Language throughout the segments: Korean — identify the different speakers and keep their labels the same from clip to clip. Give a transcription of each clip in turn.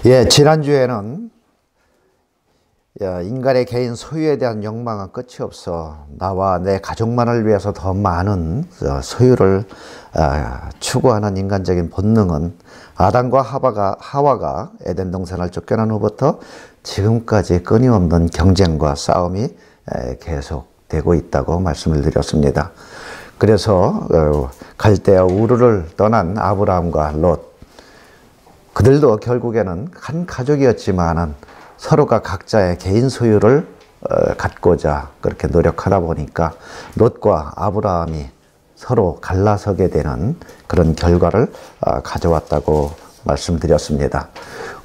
Speaker 1: 예, 지난주에는 인간의 개인 소유에 대한 욕망은 끝이 없어 나와 내 가족만을 위해서 더 많은 소유를 추구하는 인간적인 본능은 아담과 하와가 에덴 동산을 쫓겨난 후부터 지금까지 끊임없는 경쟁과 싸움이 계속되고 있다고 말씀을 드렸습니다. 그래서 갈대아 우르를 떠난 아브라함과 롯, 그들도 결국에는 한 가족이었지만은 서로가 각자의 개인 소유를 갖고자 그렇게 노력하다 보니까 롯과 아브라함이 서로 갈라서게 되는 그런 결과를 가져왔다고 말씀드렸습니다.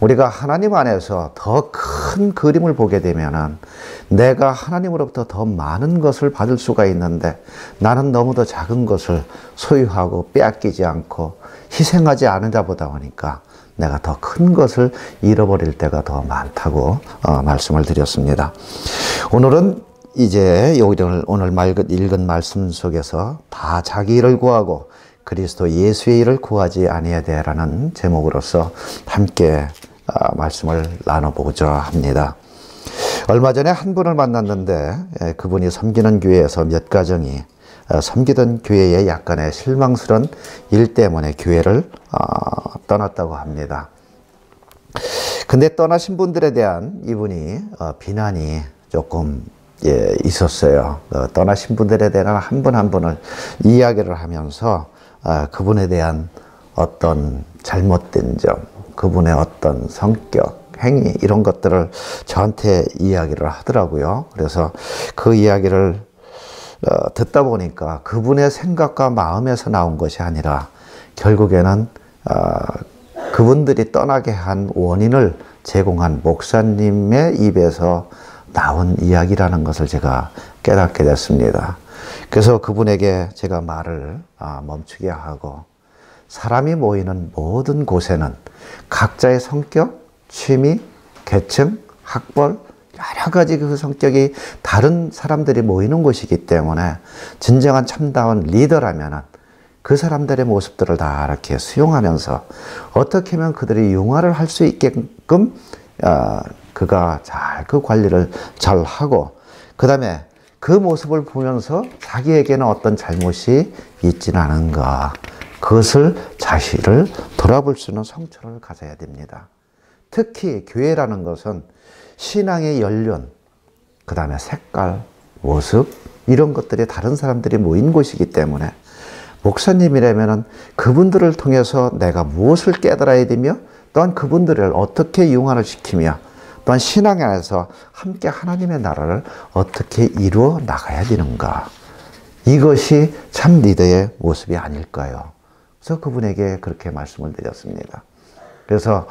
Speaker 1: 우리가 하나님 안에서 더 큰 그림을 보게 되면은 내가 하나님으로부터 더 많은 것을 받을 수가 있는데 나는 너무도 작은 것을 소유하고 빼앗기지 않고 희생하지 않으다 보다 보니까 내가 더 큰 것을 잃어버릴 때가 더 많다고 말씀을 드렸습니다. 오늘은 이제 오늘 읽은 말씀 속에서 다 자기 일을 구하고 그리스도 예수의 일을 구하지 아니해야 되라는 제목으로서 함께 말씀을 나눠보고자 합니다. 얼마 전에 한 분을 만났는데 그분이 섬기는 교회에서 몇 가정이 섬기던 교회에 약간의 실망스러운 일 때문에 교회를 떠났다고 합니다. 근데 떠나신 분들에 대한 이분이 비난이 조금 있었어요. 떠나신 분들에 대한 한 분 한 분을 이야기를 하면서 그분에 대한 어떤 잘못된 점, 그분의 어떤 성격, 행위 이런 것들을 저한테 이야기를 하더라고요. 그래서 그 이야기를 듣다 보니까 그분의 생각과 마음에서 나온 것이 아니라 결국에는 그분들이 떠나게 한 원인을 제공한 목사님의 입에서 나온 이야기라는 것을 제가 깨닫게 됐습니다. 그래서 그분에게 제가 말을 멈추게 하고, 사람이 모이는 모든 곳에는 각자의 성격, 취미, 계층, 학벌, 여러 가지 그 성격이 다른 사람들이 모이는 곳이기 때문에 진정한 참다운 리더라면은 그 사람들의 모습들을 다 이렇게 수용하면서 어떻게 하면 그들이 융화를 할 수 있게끔 그가 잘 그 관리를 잘 하고, 그 다음에 그 모습을 보면서 자기에게는 어떤 잘못이 있지는 않은가, 그것을 자신을 돌아볼 수 있는 성찰을 가져야 됩니다. 특히 교회라는 것은 신앙의 연륜, 그 다음에 색깔, 모습 이런 것들이 다른 사람들이 모인 곳이기 때문에 목사님이라면은 그분들을 통해서 내가 무엇을 깨달아야 되며 또한 그분들을 어떻게 융화를 시키며 또한 신앙 안에서 함께 하나님의 나라를 어떻게 이루어 나가야 되는가, 이것이 참 리더의 모습이 아닐까요? 그래서 그분에게 그렇게 말씀을 드렸습니다. 그래서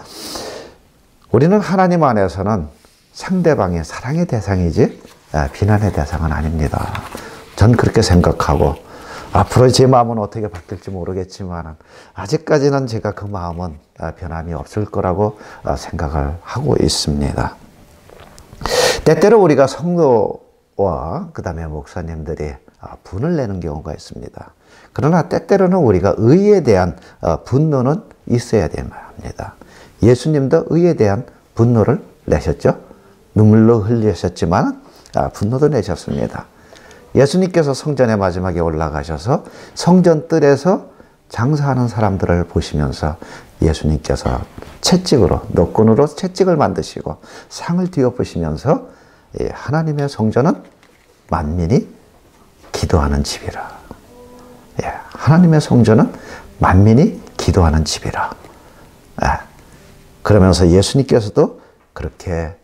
Speaker 1: 우리는 하나님 안에서는 상대방의 사랑의 대상이지 비난의 대상은 아닙니다. 전 그렇게 생각하고, 앞으로 제 마음은 어떻게 바뀔지 모르겠지만 아직까지는 제가 그 마음은 변함이 없을 거라고 생각을 하고 있습니다. 때때로 우리가 성도와 그 다음에 목사님들이 분을 내는 경우가 있습니다. 그러나 때때로는 우리가 의에 대한 분노는 있어야 됩니다. 예수님도 의에 대한 분노를 내셨죠. 눈물로 흘리셨지만 분노도 내셨습니다. 예수님께서 성전의 마지막에 올라가셔서 성전 뜰에서 장사하는 사람들을 보시면서 예수님께서 채찍으로, 노끈으로 채찍을 만드시고 상을 뒤엎으시면서 하나님의 성전은 만민이 기도하는 집이라. 하나님의 성전은 만민이 기도하는 집이라. 그러면서 예수님께서도 그렇게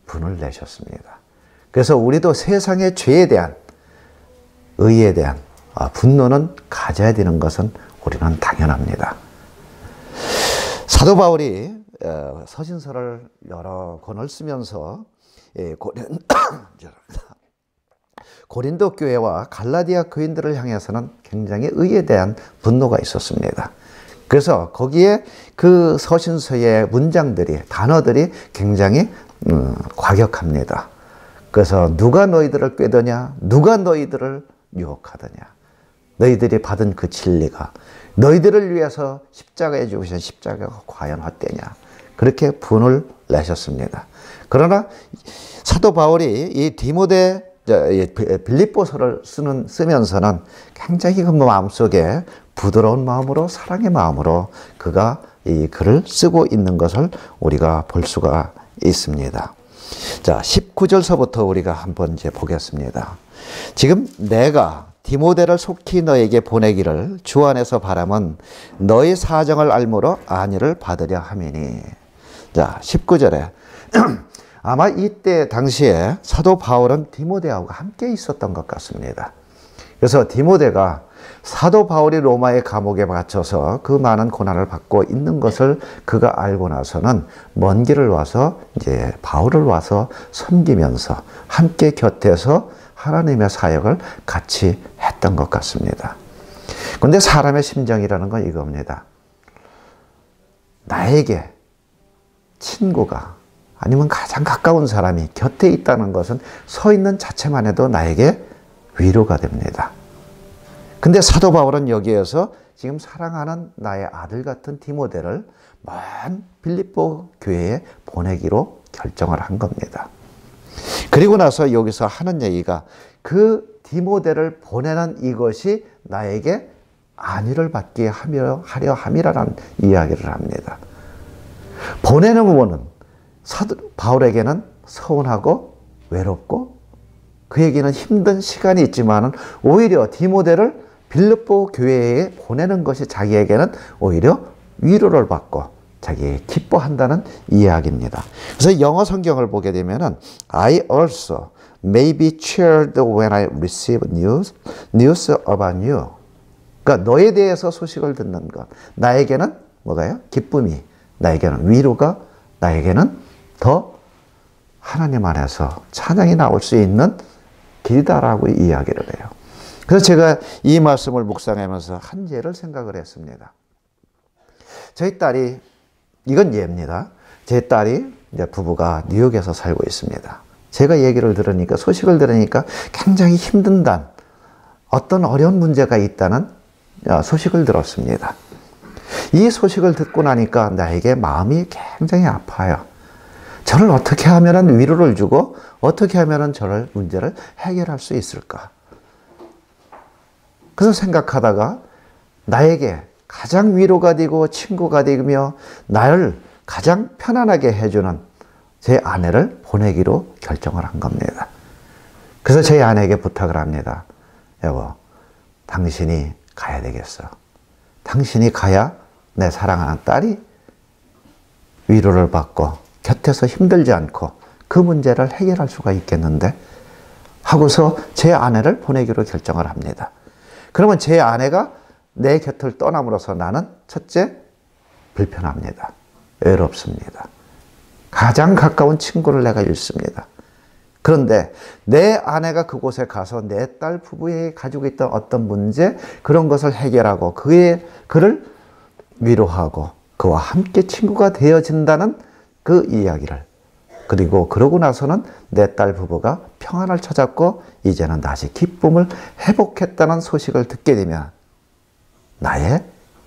Speaker 1: 분을 내셨습니다. 그래서 우리도 세상의 죄에 대한, 의에 대한 분노는 가져야 되는 것은 우리는 당연합니다. 사도 바울이 서신서를 여러 권을 쓰면서 고린도 교회와 갈라디아 교인들을 향해서는 굉장히 의에 대한 분노가 있었습니다. 그래서 거기에 그 서신서의 문장들이, 단어들이 굉장히 과격합니다. 그래서 누가 너희들을 꾀더냐, 누가 너희들을 유혹하더냐, 너희들이 받은 그 진리가, 너희들을 위해서 십자가에 죽으신 십자가가 과연 헛되냐, 그렇게 분을 내셨습니다. 그러나 사도 바울이 이 디모데 빌립보서를 쓰면서는 굉장히 그 마음속에 부드러운 마음으로 사랑의 마음으로 그가 이 글을 쓰고 있는 것을 우리가 볼 수가 있습니다. 자, 19절서부터 우리가 한번 이제 보겠습니다. 지금 내가 디모데를 속히 너에게 보내기를 주 안에서 바람은 너의 사정을 알므로 안위를 받으려 함이니. 자, 19절에 아마 이때 당시에 사도 바울은 디모데하고 함께 있었던 것 같습니다. 그래서 디모데가 사도 바울이 로마의 감옥에 갇혀서 그 많은 고난을 받고 있는 것을 그가 알고 나서는 먼 길을 와서 이제 바울을 와서 섬기면서 함께 곁에서 하나님의 사역을 같이 했던 것 같습니다. 그런데 사람의 심정이라는 건 이겁니다. 나에게 친구가 아니면 가장 가까운 사람이 곁에 있다는 것은 서 있는 자체만 해도 나에게 위로가 됩니다. 근데 사도 바울은 여기에서 지금 사랑하는 나의 아들 같은 디모데를 먼 빌립보 교회에 보내기로 결정을 한 겁니다. 그리고 나서 여기서 하는 얘기가 그 디모데를 보내는 이것이 나에게 안위를 받게 하려 함이라는 이야기를 합니다. 보내는 부분은 사도 바울에게는 서운하고 외롭고 그에게는 힘든 시간이 있지만 오히려 디모데를 빌립보 교회에 보내는 것이 자기에게는 오히려 위로를 받고 자기 기뻐한다는 이야기입니다. 그래서 영어 성경을 보게 되면은 I also may be cheered when I receive news about you. 그러니까 너에 대해서 소식을 듣는 것. 나에게는 뭐가요? 기쁨이, 나에게는 위로가, 나에게는 더 하나님 안에서 찬양이 나올 수 있는 길이다라고 이야기를 해요. 그래서 제가 이 말씀을 묵상하면서 한 예를 생각을 했습니다. 저희 딸이, 이건 예입니다. 제 딸이 이제 부부가 뉴욕에서 살고 있습니다. 제가 얘기를 들으니까, 소식을 들으니까 굉장히 힘든단, 어떤 어려운 문제가 있다는 소식을 들었습니다. 이 소식을 듣고 나니까 나에게 마음이 굉장히 아파요. 저를 어떻게 하면 위로를 주고 어떻게 하면 저를 문제를 해결할 수 있을까? 그래서 생각하다가 나에게 가장 위로가 되고 친구가 되며 나를 가장 편안하게 해주는 제 아내를 보내기로 결정을 한 겁니다. 그래서 제 아내에게 부탁을 합니다. 여보, 당신이 가야 되겠어. 당신이 가야 내 사랑하는 딸이 위로를 받고 곁에서 힘들지 않고 그 문제를 해결할 수가 있겠는데 하고서 제 아내를 보내기로 결정을 합니다. 그러면 제 아내가 내 곁을 떠남으로써 나는 첫째, 불편합니다. 외롭습니다. 가장 가까운 친구를 내가 잃습니다. 그런데 내 아내가 그곳에 가서 내 딸 부부에 가지고 있던 어떤 문제, 그런 것을 해결하고 그를 위로하고 그와 함께 친구가 되어진다는 그 이야기를, 그리고 그러고 나서는 내 딸 부부가 평안을 찾았고 이제는 다시 기쁨을 회복했다는 소식을 듣게 되면 나의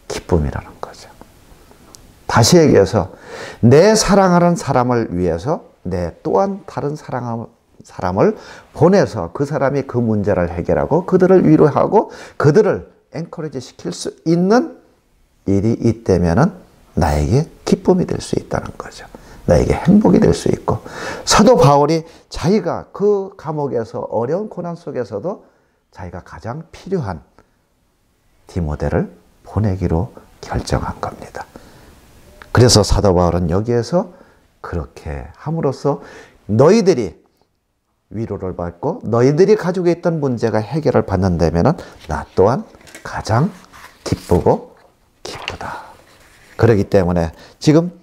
Speaker 1: 기쁨이라는 거죠. 다시 얘기해서 내 사랑하는 사람을 위해서 내 또한 다른 사람을 보내서 그 사람이 그 문제를 해결하고 그들을 위로하고 그들을 엔커리지 시킬 수 있는 일이 있다면 나에게 기쁨이 될 수 있다는 거죠. 나에게 행복이 될 수 있고, 사도 바울이 자기가 그 감옥에서 어려운 고난 속에서도 자기가 가장 필요한 디모데를 보내기로 결정한 겁니다. 그래서 사도 바울은 여기에서 그렇게 함으로써 너희들이 위로를 받고 너희들이 가지고 있던 문제가 해결을 받는다면 나 또한 가장 기쁘고 기쁘다. 그렇기 때문에 지금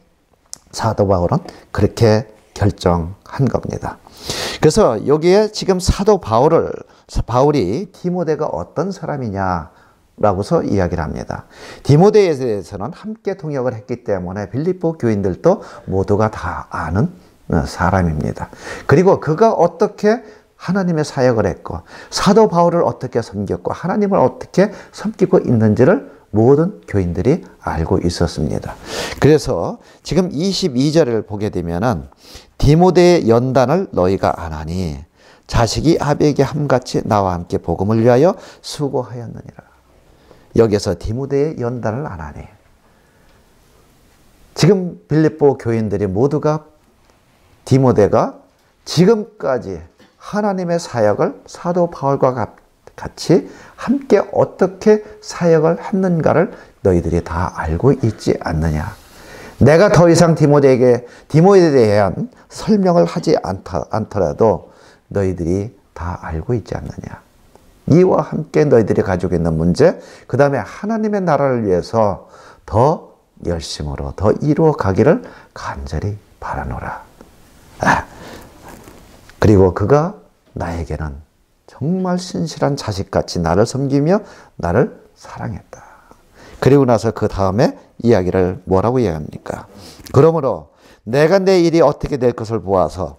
Speaker 1: 사도 바울은 그렇게 결정한 겁니다. 그래서 여기에 지금 사도 바울이 디모데가 어떤 사람이냐라고서 이야기를 합니다. 디모데에 대해서는 함께 동역을 했기 때문에 빌립보 교인들도 모두가 다 아는 사람입니다. 그리고 그가 어떻게 하나님의 사역을 했고 사도 바울을 어떻게 섬겼고 하나님을 어떻게 섬기고 있는지를 모든 교인들이 알고 있었습니다. 그래서 지금 22절을 보게 되면은 디모데의 연단을 너희가 안 하니 자식이 아비에게 함같이 나와 함께 복음을 위하여 수고하였느니라. 여기서 디모데의 연단을 안 하니, 지금 빌립보 교인들이 모두가 디모데가 지금까지 하나님의 사역을 사도 바울과 같이 함께 어떻게 사역을 했는가를 너희들이 다 알고 있지 않느냐. 내가 더 이상 디모데에 대한 설명을 하지 않더라도 너희들이 다 알고 있지 않느냐. 이와 함께 너희들이 가지고 있는 문제, 그 다음에 하나님의 나라를 위해서 더 열심으로 더 이루어 가기를 간절히 바라노라. 그리고 그가 나에게는 정말 신실한 자식같이 나를 섬기며 나를 사랑했다. 그리고 나서 그 다음에 이야기를 뭐라고 이야기합니까? 그러므로 내가 내 일이 어떻게 될 것을 보아서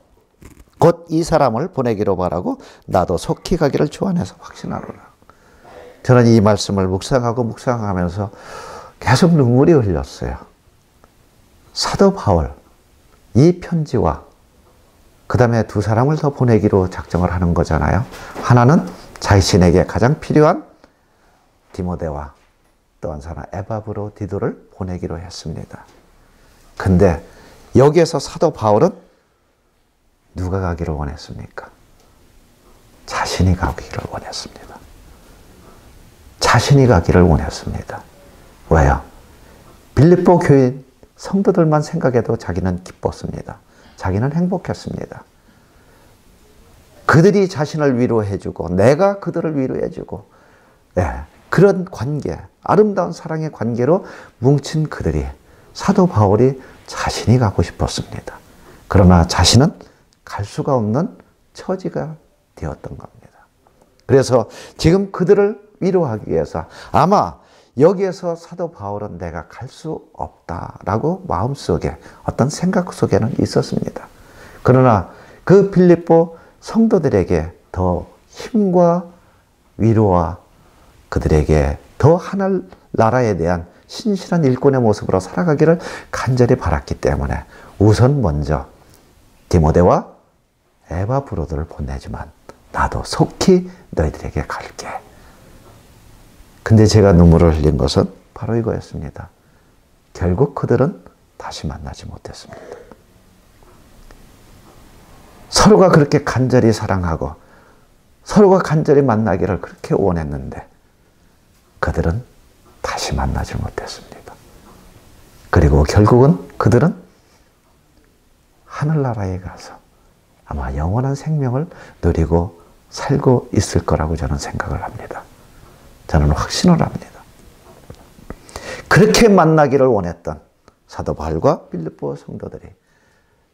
Speaker 1: 곧 이 사람을 보내기로 바라고 나도 속히 가기를 주 안에서 확신하노라. 저는 이 말씀을 묵상하면서 계속 눈물이 흘렸어요. 사도 바울, 이 편지와 그 다음에 두 사람을 더 보내기로 작정을 하는 거잖아요. 하나는 자신에게 가장 필요한 디모데와 또 한 사람 에바브로디도를 보내기로 했습니다. 근데 여기에서 사도 바울은 누가 가기를 원했습니까? 자신이 가기를 원했습니다. 자신이 가기를 원했습니다. 왜요? 빌립보 교인 성도들만 생각해도 자기는 기뻤습니다. 자기는 행복했습니다. 그들이 자신을 위로해주고 내가 그들을 위로해주고, 그런 관계, 아름다운 사랑의 관계로 뭉친 그들이, 사도 바울이 자신이 가고 싶었습니다. 그러나 자신은 갈 수가 없는 처지가 되었던 겁니다. 그래서 지금 그들을 위로하기 위해서 아마 여기에서 사도 바울은 내가 갈 수 없다라고 마음속에 어떤 생각 속에는 있었습니다. 그러나 그 빌립보 성도들에게 더 힘과 위로와 그들에게 더 하늘나라에 대한 신실한 일꾼의 모습으로 살아가기를 간절히 바랐기 때문에 우선 먼저 디모데와 에바브로드를 보내지만 나도 속히 너희들에게 갈게. 근데 제가 눈물을 흘린 것은 바로 이거였습니다. 결국 그들은 다시 만나지 못했습니다. 서로가 그렇게 간절히 사랑하고 서로가 간절히 만나기를 그렇게 원했는데 그들은 다시 만나지 못했습니다. 그리고 결국은 그들은 하늘나라에 가서 아마 영원한 생명을 누리고 살고 있을 거라고 저는 생각을 합니다. 저는 확신을 합니다. 그렇게 만나기를 원했던 사도 바울과 빌립보 성도들이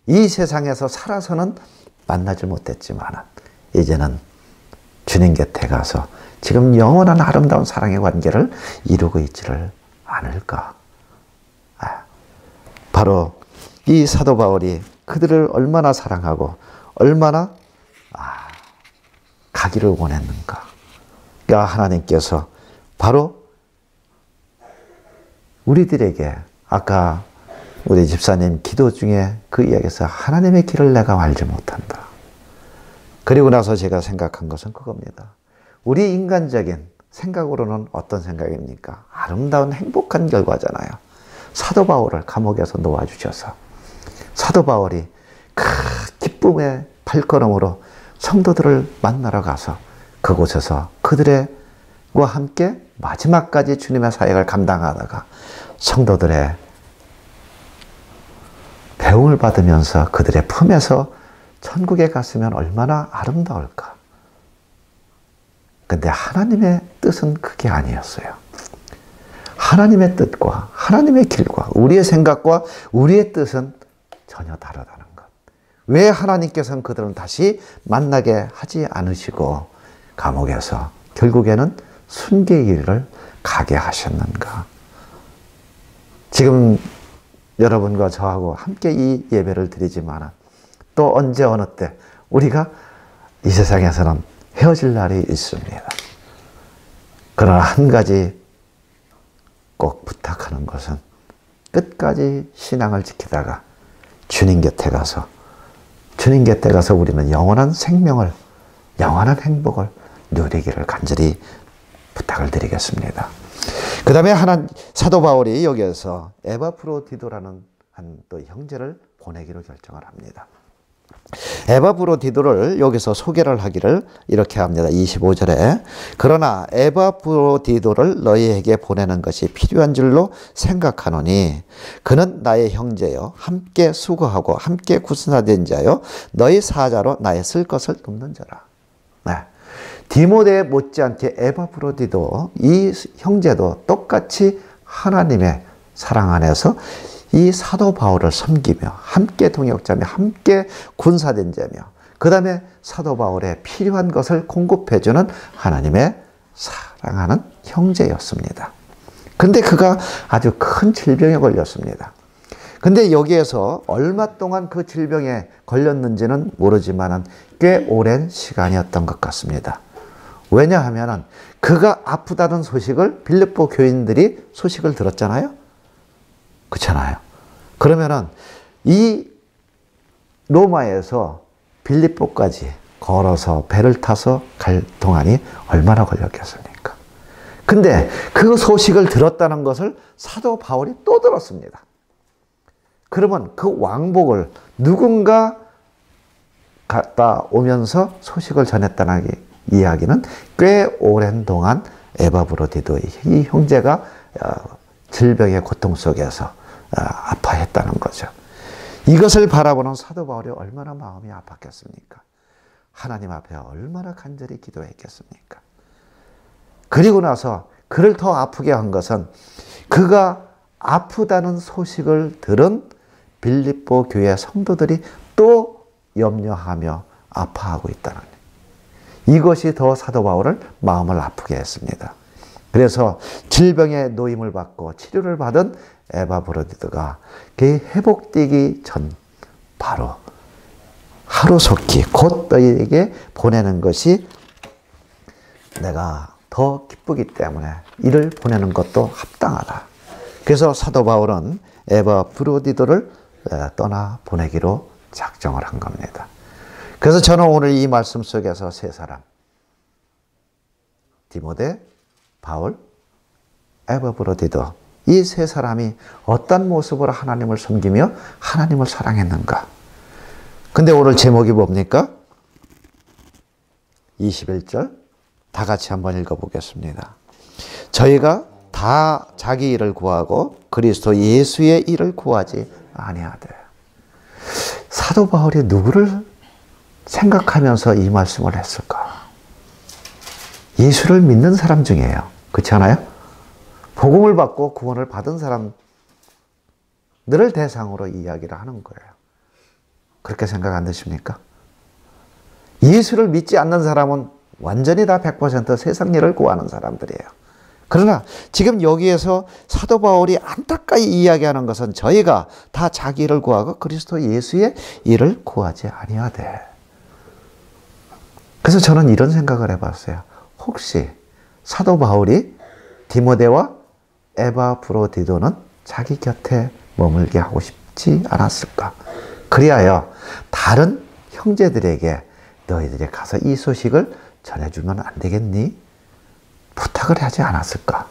Speaker 1: 이 세상에서 살아서는 만나지 못했지만 이제는 주님 곁에 가서 지금 영원한 아름다운 사랑의 관계를 이루고 있지를 않을까. 바로 이 사도 바울이 그들을 얼마나 사랑하고 얼마나 가기를 원했는가. 하나님께서 바로 우리들에게 아까 우리 집사님 기도 중에 그 이야기에서 하나님의 길을 내가 알지 못한다. 그리고 나서 제가 생각한 것은 그겁니다. 우리 인간적인 생각으로는 어떤 생각입니까? 아름다운 행복한 결과잖아요. 사도 바울을 감옥에서 놓아주셔서 사도 바울이 그 기쁨의 발걸음으로 성도들을 만나러 가서 그곳에서 그들과 함께 마지막까지 주님의 사역을 감당하다가 성도들의 배움을 받으면서 그들의 품에서 천국에 갔으면 얼마나 아름다울까. 근데 하나님의 뜻은 그게 아니었어요. 하나님의 뜻과 하나님의 길과 우리의 생각과 우리의 뜻은 전혀 다르다는 것. 왜 하나님께서는 그들은 다시 만나게 하지 않으시고 감옥에서 결국에는 순교의 길을 가게 하셨는가. 지금 여러분과 저하고 함께 이 예배를 드리지만 또 언제 어느 때 우리가 이 세상에서는 헤어질 날이 있습니다. 그러나 한 가지 꼭 부탁하는 것은 끝까지 신앙을 지키다가 주님 곁에 가서 우리는 영원한 생명을, 영원한 행복을 누리기를 간절히 부탁을 드리겠습니다. 그 다음에 사도 바울이 여기에서 에바프로디도라는 한 또 형제를 보내기로 결정을 합니다. 에바프로디도를 여기서 소개를 하기를 이렇게 합니다. 25절에 그러나 에바프로디도를 너희에게 보내는 것이 필요한 줄로 생각하노니 그는 나의 형제여 함께 수고하고 함께 구순하된 자여 너희 사자로 나의 쓸 것을 돕는 자라. 네. 디모데 못지않게 에바프로디도 이 형제도 똑같이 하나님의 사랑 안에서 이 사도 바울을 섬기며 함께 동역자며 함께 군사된 자며 그 다음에 사도 바울의 필요한 것을 공급해주는 하나님의 사랑하는 형제였습니다. 근데 그가 아주 큰 질병에 걸렸습니다. 근데 여기에서 얼마 동안 그 질병에 걸렸는지는 모르지만 꽤 오랜 시간이었던 것 같습니다. 왜냐하면 그가 아프다는 소식을 빌립보 교인들이 소식을 들었잖아요. 그렇잖아요. 그러면은 이 로마에서 빌립보까지 걸어서 배를 타서 갈 동안이 얼마나 걸렸겠습니까? 근데 그 소식을 들었다는 것을 사도 바울이 또 들었습니다. 그러면 그 왕복을 누군가 갔다 오면서 소식을 전했다는 이야기는 꽤 오랜 동안 에바브로디도의 이 형제가 질병의 고통 속에서 아파했다는 거죠. 이것을 바라보는 사도 바울이 얼마나 마음이 아팠겠습니까? 하나님 앞에 얼마나 간절히 기도했겠습니까? 그리고 나서 그를 더 아프게 한 것은 그가 아프다는 소식을 들은 빌립보 교회 성도들이 또 염려하며 아파하고 있다는 이것이 더 사도 바울을 마음을 아프게 했습니다. 그래서 질병의 노임을 받고 치료를 받은 에바브로디도가 그 회복되기 전 바로 하루속히 곧 너희에게 보내는 것이 내가 더 기쁘기 때문에 이를 보내는 것도 합당하다. 그래서 사도 바울은 에바브로디도를 떠나 보내기로 작정을 한 겁니다. 그래서 저는 오늘 이 말씀 속에서 세 사람, 디모데, 바울, 에바브로디도, 이 세 사람이 어떤 모습으로 하나님을 섬기며 하나님을 사랑했는가. 근데 오늘 제목이 뭡니까? 21절 다 같이 한번 읽어보겠습니다. 저희가 다 자기 일을 구하고 그리스도 예수의 일을 구하지 아니하되. 사도 바울이 누구를 생각하면서 이 말씀을 했을까? 예수를 믿는 사람 중이에요. 그렇지 않아요? 복음을 받고 구원을 받은 사람들을 대상으로 이야기를 하는 거예요. 그렇게 생각 안 드십니까? 예수를 믿지 않는 사람은 완전히 다 100% 세상 일을 구하는 사람들이에요. 그러나 지금 여기에서 사도 바울이 안타까이 이야기하는 것은 저희가 다 자기 일을 구하고 그리스도 예수의 일을 구하지 아니하되. 그래서 저는 이런 생각을 해봤어요. 혹시 사도 바울이 디모데와 에바브로디도는 자기 곁에 머물게 하고 싶지 않았을까? 그리하여 다른 형제들에게 너희들이 가서 이 소식을 전해주면 안 되겠니? 부탁을 하지 않았을까?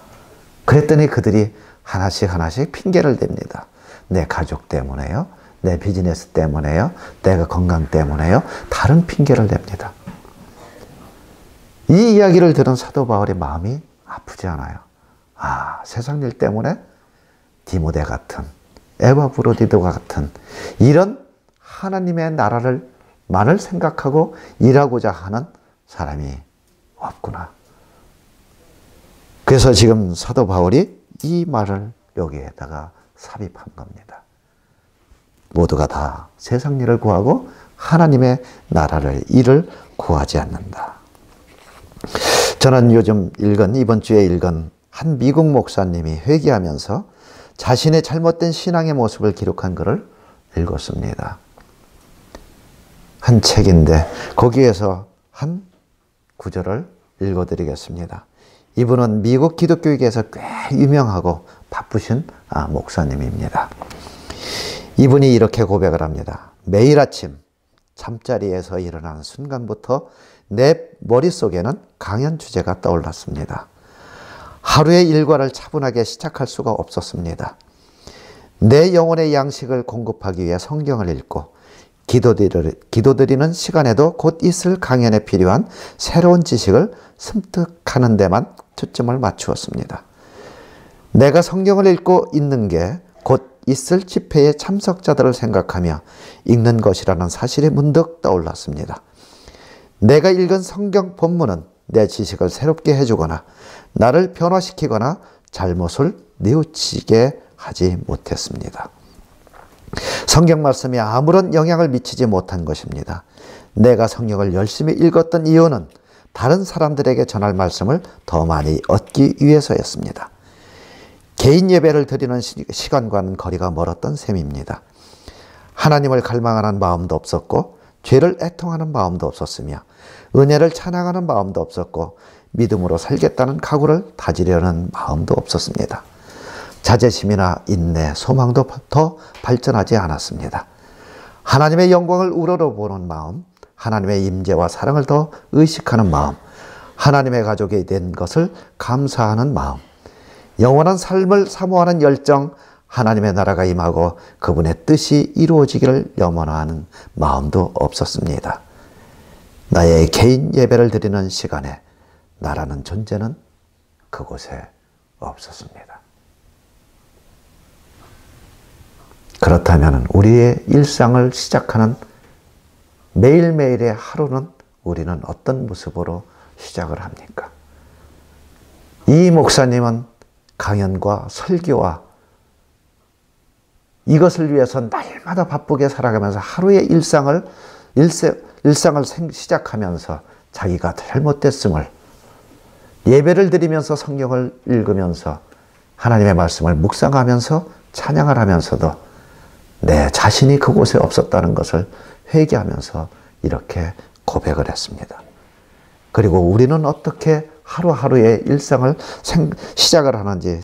Speaker 1: 그랬더니 그들이 하나씩 핑계를 댑니다. 내 가족 때문에요. 내 비즈니스 때문에요. 내가 건강 때문에요. 다른 핑계를 댑니다. 이 이야기를 들은 사도 바울의 마음이 아프지 않아요? 아, 세상 일 때문에 디모데 같은, 에바브로디도 같은 이런 하나님의 나라를만을 생각하고 일하고자 하는 사람이 없구나. 그래서 지금 사도 바울이 이 말을 여기에다가 삽입한 겁니다. 모두가 다 세상 일을 구하고 하나님의 나라를 일을 구하지 않는다. 저는 이번 주에 읽은 한 미국 목사님이 회개하면서 자신의 잘못된 신앙의 모습을 기록한 글을 읽었습니다. 한 책인데 거기에서 한 구절을 읽어드리겠습니다. 이분은 미국 기독교계에서 꽤 유명하고 바쁘신 목사님입니다. 이분이 이렇게 고백을 합니다. 매일 아침 잠자리에서 일어나는 순간부터 내 머릿속에는 강연 주제가 떠올랐습니다. 하루의 일과를 차분하게 시작할 수가 없었습니다. 내 영혼의 양식을 공급하기 위해 성경을 읽고 기도드리는 시간에도 곧 있을 강연에 필요한 새로운 지식을 습득하는 데만 초점을 맞추었습니다. 내가 성경을 읽고 있는 게 곧 있을 집회의 참석자들을 생각하며 읽는 것이라는 사실이 문득 떠올랐습니다. 내가 읽은 성경 본문은 내 지식을 새롭게 해주거나 나를 변화시키거나 잘못을 뉘우치게 하지 못했습니다. 성경 말씀이 아무런 영향을 미치지 못한 것입니다. 내가 성경을 열심히 읽었던 이유는 다른 사람들에게 전할 말씀을 더 많이 얻기 위해서였습니다. 개인 예배를 드리는 시간과는 거리가 멀었던 셈입니다. 하나님을 갈망하는 마음도 없었고 죄를 애통하는 마음도 없었으며 은혜를 찬양하는 마음도 없었고 믿음으로 살겠다는 각오를 다지려는 마음도 없었습니다. 자제심이나 인내, 소망도 더 발전하지 않았습니다. 하나님의 영광을 우러러보는 마음, 하나님의 임재와 사랑을 더 의식하는 마음, 하나님의 가족이 된 것을 감사하는 마음, 영원한 삶을 사모하는 열정, 하나님의 나라가 임하고 그분의 뜻이 이루어지기를 염원하는 마음도 없었습니다. 나의 개인 예배를 드리는 시간에 나라는 존재는 그곳에 없었습니다. 그렇다면 우리의 일상을 시작하는 매일매일의 하루는 우리는 어떤 모습으로 시작을 합니까? 이 목사님은 강연과 설교와 이것을 위해서 날마다 바쁘게 살아가면서 하루의 일상을 시작하면서 자기가 잘못됐음을 예배를 드리면서 성경을 읽으면서 하나님의 말씀을 묵상하면서 찬양을 하면서도 내 자신이 그곳에 없었다는 것을 회개하면서 이렇게 고백을 했습니다. 그리고 우리는 어떻게 하루하루의 일상을 시작을 하는지